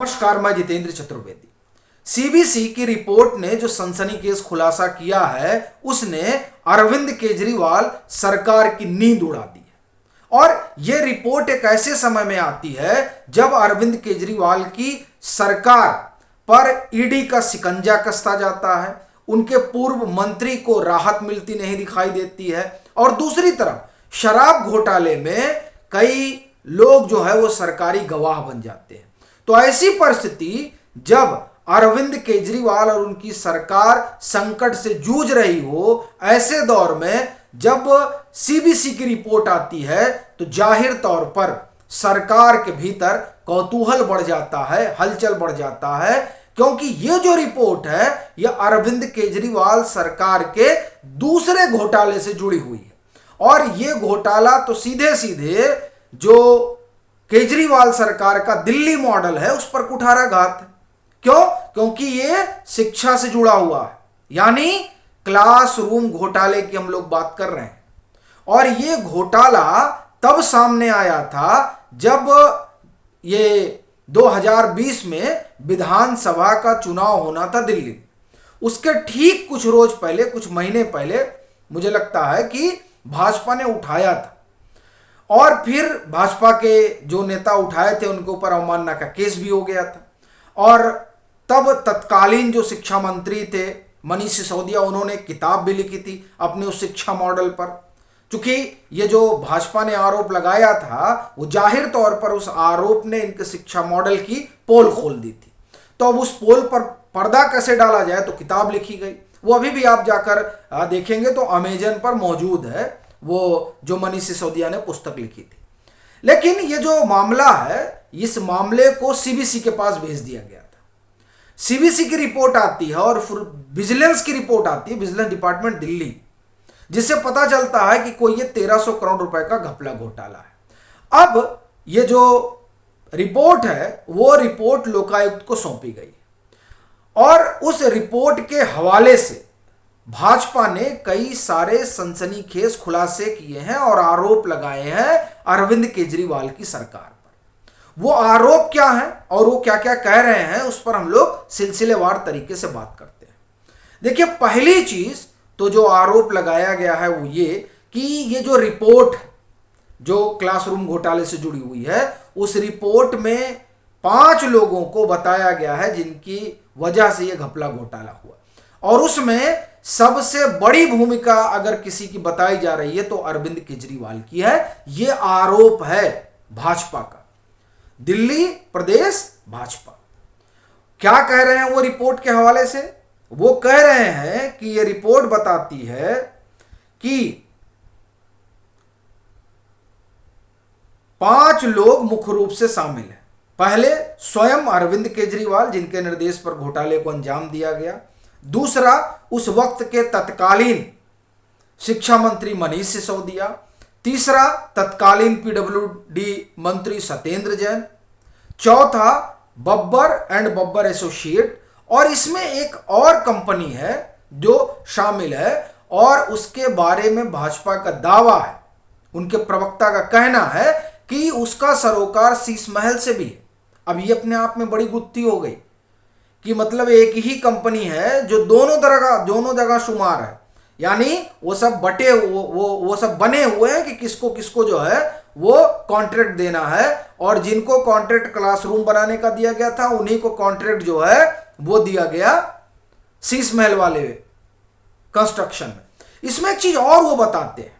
नमस्कार, मैं जितेंद्र चतुर्वेदी। सीबीसी की रिपोर्ट ने जो सनसनीखेज खुलासा किया है उसने अरविंद केजरीवाल सरकार की नींद उड़ा दी है। और यह रिपोर्ट एक ऐसे समय में आती है जब अरविंद केजरीवाल की सरकार पर ईडी का शिकंजा कसता जाता है, उनके पूर्व मंत्री को राहत मिलती नहीं दिखाई देती है और दूसरी तरफ शराब घोटाले में कई लोग जो है वो सरकारी गवाह बन जाते हैं। तो ऐसी परिस्थिति जब अरविंद केजरीवाल और उनकी सरकार संकट से जूझ रही हो, ऐसे दौर में जब सीबीसी की रिपोर्ट आती है तो जाहिर तौर पर सरकार के भीतर कौतूहल बढ़ जाता है, हलचल बढ़ जाता है, क्योंकि ये जो रिपोर्ट है यह अरविंद केजरीवाल सरकार के दूसरे घोटाले से जुड़ी हुई है। और यह घोटाला तो सीधे सीधे जो केजरीवाल सरकार का दिल्ली मॉडल है उस पर कुठाराघात है। क्यों? क्योंकि ये शिक्षा से जुड़ा हुआ है, यानी क्लासरूम घोटाले की हम लोग बात कर रहे हैं। और ये घोटाला तब सामने आया था जब ये 2020 में विधानसभा का चुनाव होना था दिल्ली में। उसके ठीक कुछ रोज पहले, कुछ महीने पहले मुझे लगता है कि भाजपा ने उठाया था और फिर भाजपा के जो नेता उठाए थे उनके ऊपर अवमानना का केस भी हो गया था। और तब तत्कालीन जो शिक्षा मंत्री थे मनीष सिसोदिया, उन्होंने किताब भी लिखी थी अपने उस शिक्षा मॉडल पर। चूंकि ये जो भाजपा ने आरोप लगाया था वो जाहिर तौर पर उस आरोप ने इनके शिक्षा मॉडल की पोल खोल दी थी। तो अब उस पोल पर पर्दा कैसे डाला जाए तो किताब लिखी गई। वो अभी भी आप जाकर देखेंगे तो अमेजन पर मौजूद है, वो जो मनीष सिसोदिया ने पुस्तक लिखी थी। लेकिन ये जो मामला है, इस मामले को सीबीसी के पास भेज दिया गया था। सीबीसी की रिपोर्ट आती है और फिर विजिलेंस की रिपोर्ट आती है, विजिलेंस डिपार्टमेंट दिल्ली, जिससे पता चलता है कि कोई ये 1300 करोड़ रुपए का घपला घोटाला है। अब ये जो रिपोर्ट है वो रिपोर्ट लोकायुक्त को सौंपी गई और उस रिपोर्ट के हवाले से भाजपा ने कई सारे सनसनीखेज खुलासे किए हैं और आरोप लगाए हैं अरविंद केजरीवाल की सरकार पर। वो आरोप क्या हैं और वो क्या क्या कह रहे हैं उस पर हम लोग सिलसिलेवार तरीके से बात करते हैं। देखिए, पहली चीज तो जो आरोप लगाया गया है वो ये कि ये जो रिपोर्ट जो क्लासरूम घोटाले से जुड़ी हुई है, उस रिपोर्ट में 5 लोगों को बताया गया है जिनकी वजह से यह घपला घोटाला हुआ। और उसमें सबसे बड़ी भूमिका अगर किसी की बताई जा रही है तो अरविंद केजरीवाल की है। यह आरोप है भाजपा का, दिल्ली प्रदेश भाजपा। क्या कह रहे हैं वो रिपोर्ट के हवाले से? वो कह रहे हैं कि यह रिपोर्ट बताती है कि 5 लोग मुख्य रूप से शामिल हैं। पहले स्वयं अरविंद केजरीवाल, जिनके निर्देश पर घोटाले को अंजाम दिया गया। दूसरा, उस वक्त के तत्कालीन शिक्षा मंत्री मनीष सिसोदिया। तीसरा, तत्कालीन पीडब्ल्यूडी मंत्री सत्येंद्र जैन। चौथा, बब्बर एंड बब्बर एसोसिएट। और इसमें एक और कंपनी है जो शामिल है और उसके बारे में भाजपा का दावा है, उनके प्रवक्ता का कहना है कि उसका सरोकार शीश महल से भी है। अब ये अपने आप में बड़ी गुत्थी हो गई कि मतलब एक ही कंपनी है जो दोनों जगह शुमार है, यानी वो सब वो सब बने हुए हैं कि किसको किसको जो है वो कॉन्ट्रैक्ट देना है। और जिनको कॉन्ट्रैक्ट क्लासरूम बनाने का दिया गया था उन्हीं को कॉन्ट्रैक्ट जो है वो दिया गया शीश महल वाले कंस्ट्रक्शन में। इसमें एक चीज और वो बताते हैं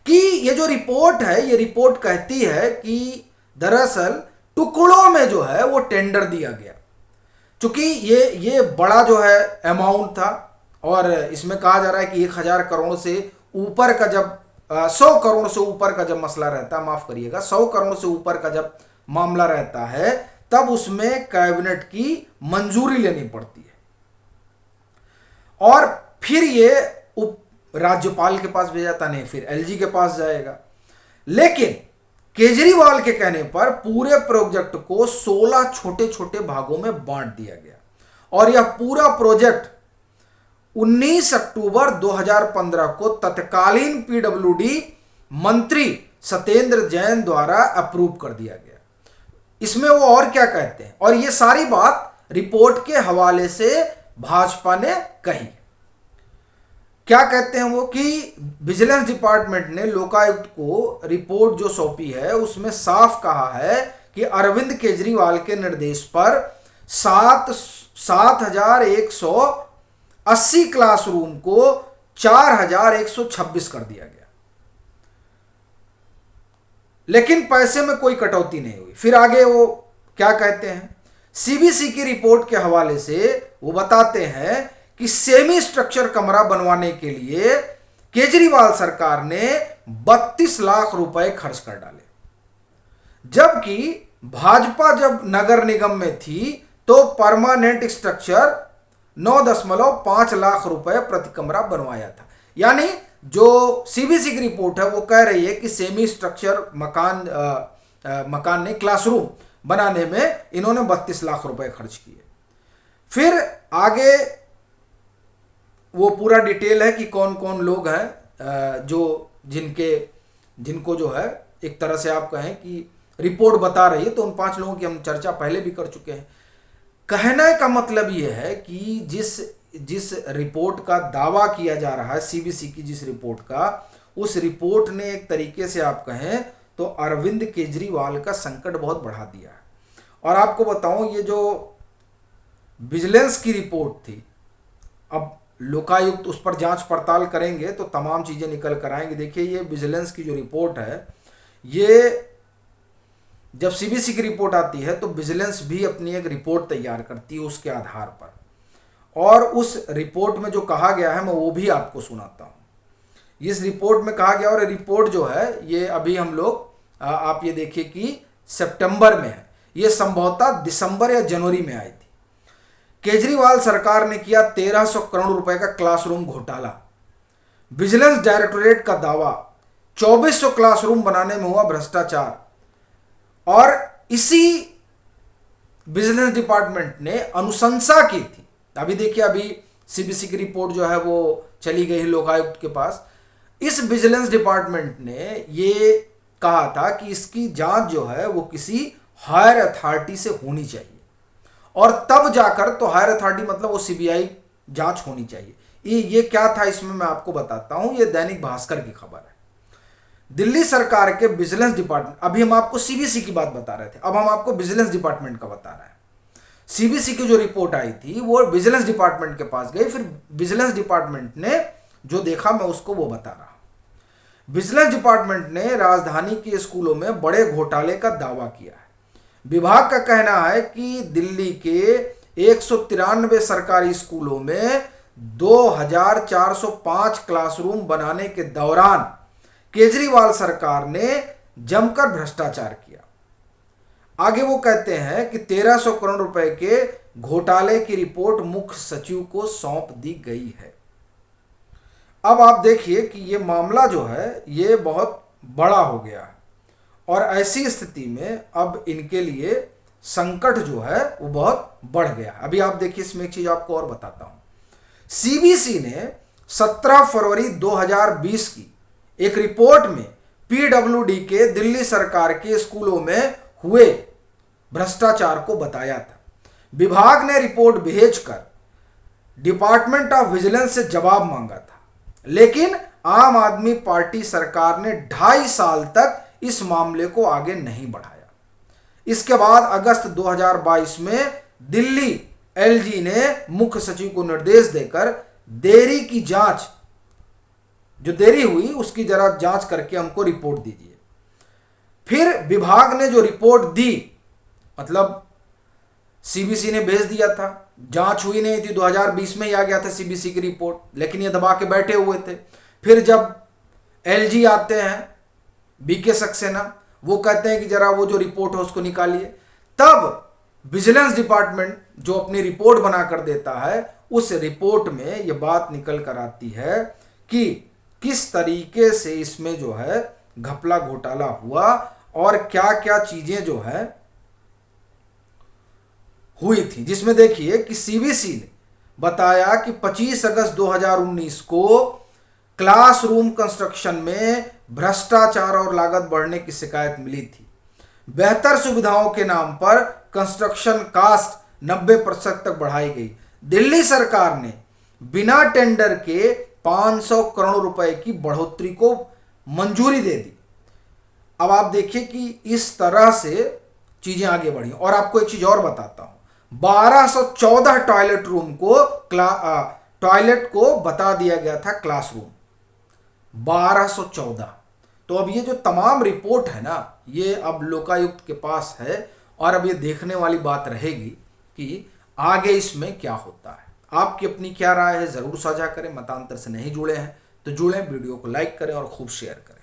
कि ये जो रिपोर्ट है, ये रिपोर्ट कहती है कि दरअसल टुकड़ों में जो है वो टेंडर दिया गया। चूंकि ये बड़ा जो है अमाउंट था और इसमें कहा जा रहा है कि 1000 करोड़ से ऊपर का जब 100 करोड़ से ऊपर का जब मसला रहता है, माफ करिएगा, 100 करोड़ से ऊपर का जब मामला रहता है तब उसमें कैबिनेट की मंजूरी लेनी पड़ती है और फिर ये उप राज्यपाल के पास भेजा जाता, नहीं फिर एलजी के पास जाएगा। लेकिन केजरीवाल के कहने पर पूरे प्रोजेक्ट को 16 छोटे छोटे भागों में बांट दिया गया और यह पूरा प्रोजेक्ट 19 अक्टूबर 2015 को तत्कालीन पीडब्ल्यूडी मंत्री सत्येंद्र जैन द्वारा अप्रूव कर दिया गया। इसमें वो और क्या कहते हैं, और ये सारी बात रिपोर्ट के हवाले से भाजपा ने कही। क्या कहते हैं वो कि विजिलेंस डिपार्टमेंट ने लोकायुक्त को रिपोर्ट जो सौंपी है उसमें साफ कहा है कि अरविंद केजरीवाल के निर्देश पर 7,180 क्लासरूम को 4,126 कर दिया गया, लेकिन पैसे में कोई कटौती नहीं हुई। फिर आगे वो क्या कहते हैं, सीबीसी की रिपोर्ट के हवाले से वो बताते हैं कि सेमी स्ट्रक्चर कमरा बनवाने के लिए केजरीवाल सरकार ने 32 लाख रुपए खर्च कर डाले, जबकि भाजपा जब नगर निगम में थी तो परमानेंट स्ट्रक्चर 9.5 लाख रुपए प्रति कमरा बनवाया था। यानी जो सीबीसी की रिपोर्ट है वो कह रही है कि सेमी स्ट्रक्चर मकान ने क्लासरूम बनाने में इन्होंने 32 लाख रुपए खर्च किए। फिर आगे वो पूरा डिटेल है कि कौन कौन लोग हैं जो जिनको जो है एक तरह से आप कहें कि रिपोर्ट बता रही है, तो उन 5 लोगों की हम चर्चा पहले भी कर चुके हैं। कहने का मतलब ये है कि जिस रिपोर्ट का दावा किया जा रहा है, सीबीसी की जिस रिपोर्ट का, उस रिपोर्ट ने एक तरीके से आप कहें तो अरविंद केजरीवाल का संकट बहुत बढ़ा दिया है। और आपको बताऊं, ये जो विजिलेंस की रिपोर्ट थी, अब लोकायुक्त उस पर जांच पड़ताल करेंगे तो तमाम चीजें निकल कर आएंगी। देखिए, ये विजिलेंस की जो रिपोर्ट है, ये जब सीबीसी की रिपोर्ट आती है तो विजिलेंस भी अपनी एक रिपोर्ट तैयार करती है उसके आधार पर, और उस रिपोर्ट में जो कहा गया है मैं वो भी आपको सुनाता हूं। इस रिपोर्ट में कहा गया, और रिपोर्ट जो है ये अभी हम लोग आप ये देखिए कि सितंबर में है, ये संभवतः दिसंबर या जनवरी में आई थी। केजरीवाल सरकार ने किया 1300 करोड़ रुपए का क्लासरूम घोटाला। विजिलेंस डायरेक्टोरेट का दावा, 2400 क्लासरूम बनाने में हुआ भ्रष्टाचार। और इसी विजिलेंस डिपार्टमेंट ने अनुशंसा की थी। अभी देखिए, अभी सीबीसी की रिपोर्ट जो है वो चली गई लोकायुक्त के पास। इस विजिलेंस डिपार्टमेंट ने ये कहा था कि इसकी जांच जो है वो किसी हायर अथॉरिटी से होनी चाहिए, और तब जाकर, तो हायर अथॉरिटी मतलब वो सीबीआई जांच होनी चाहिए। ये क्या था इसमें मैं आपको बताता हूं। ये दैनिक भास्कर की खबर है। दिल्ली सरकार के विजिलेंस डिपार्टमेंट, अभी हम आपको सीबीसी की बात बता रहे थे, अब हम आपको विजिलेंस डिपार्टमेंट का बता रहे हैं। सीबीसी की जो रिपोर्ट आई थी वो विजिलेंस डिपार्टमेंट के पास गई, फिर विजिलेंस डिपार्टमेंट ने जो देखा मैं उसको वो बता रहा हूं। विजिलेंस डिपार्टमेंट ने राजधानी के स्कूलों में बड़े घोटाले का दावा किया है। विभाग का कहना है कि दिल्ली के 193 सरकारी स्कूलों में 2405 क्लासरूम बनाने के दौरान केजरीवाल सरकार ने जमकर भ्रष्टाचार किया। आगे वो कहते हैं कि 1300 करोड़ रुपए के घोटाले की रिपोर्ट मुख्य सचिव को सौंप दी गई है। अब आप देखिए कि ये मामला जो है ये बहुत बड़ा हो गया है, और ऐसी स्थिति में अब इनके लिए संकट जो है वो बहुत बढ़ गया। अभी आप देखिए, इसमें एक चीज आपको और बताता हूं। सीबीसी ने 17 फरवरी 2020 की एक रिपोर्ट में पीडब्ल्यूडी के दिल्ली सरकार के स्कूलों में हुए भ्रष्टाचार को बताया था। विभाग ने रिपोर्ट भेजकर डिपार्टमेंट ऑफ विजिलेंस से जवाब मांगा था, लेकिन आम आदमी पार्टी सरकार ने 2.5 साल तक इस मामले को आगे नहीं बढ़ाया। इसके बाद अगस्त 2022 में दिल्ली एलजी ने मुख्य सचिव को निर्देश देकर देरी की जांच, जो देरी हुई उसकी जरा जांच करके हमको रिपोर्ट दीजिए। फिर विभाग ने जो रिपोर्ट दी, मतलब सीबीसी ने भेज दिया था, जांच हुई नहीं थी, 2020 में ही आ गया था सीबीसी की रिपोर्ट, लेकिन ये दबा के बैठे हुए थे। फिर जब एलजी आते हैं, बीके सक्सेना, वो कहते हैं कि जरा वो जो रिपोर्ट है उसको निकालिए, तब विजिलेंस डिपार्टमेंट जो अपनी रिपोर्ट बनाकर देता है, उस रिपोर्ट में ये बात निकल कर आती है कि किस तरीके से इसमें जो है घपला घोटाला हुआ और क्या क्या चीजें जो है हुई थी। जिसमें देखिए कि सीबीसी ने बताया कि 25 अगस्त 2019 को क्लासरूम कंस्ट्रक्शन में भ्रष्टाचार और लागत बढ़ने की शिकायत मिली थी। बेहतर सुविधाओं के नाम पर कंस्ट्रक्शन कास्ट 90% तक बढ़ाई गई। दिल्ली सरकार ने बिना टेंडर के 500 करोड़ रुपए की बढ़ोतरी को मंजूरी दे दी। अब आप देखिए कि इस तरह से चीजें आगे बढ़ी। और आपको एक चीज और बताता हूं, 1214 टॉयलेट को बता दिया गया था क्लासरूम, 1214। तो अब ये जो तमाम रिपोर्ट है ना, ये अब लोकायुक्त के पास है और अब ये देखने वाली बात रहेगी कि आगे इसमें क्या होता है। आपकी अपनी क्या राय है जरूर साझा करें। मतांतर से नहीं जुड़े हैं तो जुड़ें, वीडियो को लाइक करें और खूब शेयर करें।